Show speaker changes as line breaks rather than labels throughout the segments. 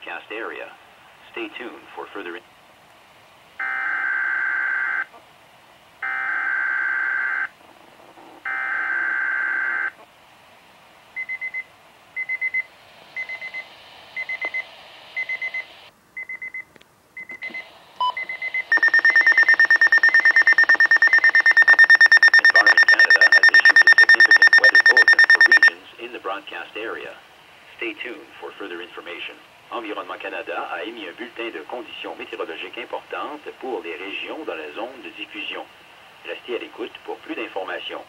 broadcast area. Stay tuned for further Environnement Canada a émis un bulletin de conditions météorologiques importantes pour les régions dans la zone de diffusion. Restez à l'écoute pour plus d'informations.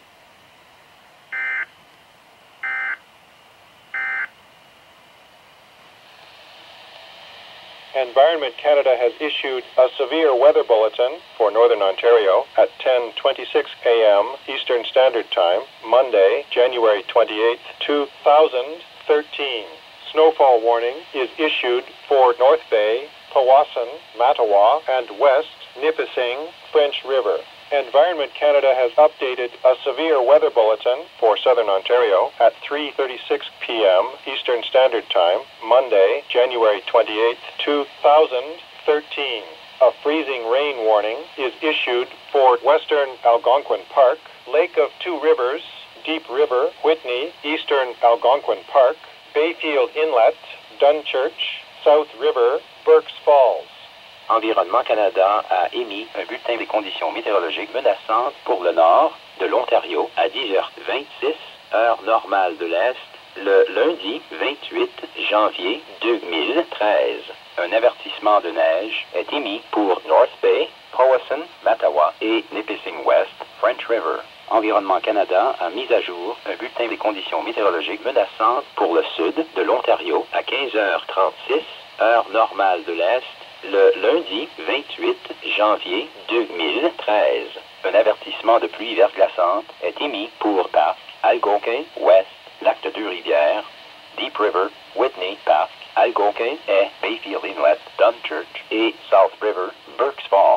Environment Canada has issued a severe weather bulletin for Northern Ontario at 10:26 a.m. Eastern Standard Time, Monday, January 28, 2013. Snowfall warning is issued for North Bay, Powassan, Mattawa, and West Nipissing, French River. Environment Canada has updated a severe weather bulletin for Southern Ontario at 3:36 p.m. Eastern Standard Time, Monday, January 28, 2013. A freezing rain warning is issued for Western Algonquin Park, Lake of Two Rivers, Deep River, Whitney, Eastern Algonquin Park, Bayfield Inlet, Dunchurch, South River, Burkes Falls.
Environnement Canada a émis un bulletin des conditions météorologiques menaçantes pour le nord de l'Ontario à 10h26, heure normale de l'Est, le lundi 28 janvier 2013. Un avertissement de neige est émis pour North Bay, Powassan, Mattawa et Nipissing West, French River. Environnement Canada a mis à jour un bulletin des conditions météorologiques menaçantes pour le sud de l'Ontario à 15h36, heure normale de l'Est, le lundi 28 janvier 2013. Un avertissement de pluie verglaçante est émis pour Parc, Algonquin, West, Lac de Deux-Rivières, Deep River, Whitney, Parc, Algonquin et Bayfield Inlet, Dunchurch et South River, Burkes Falls.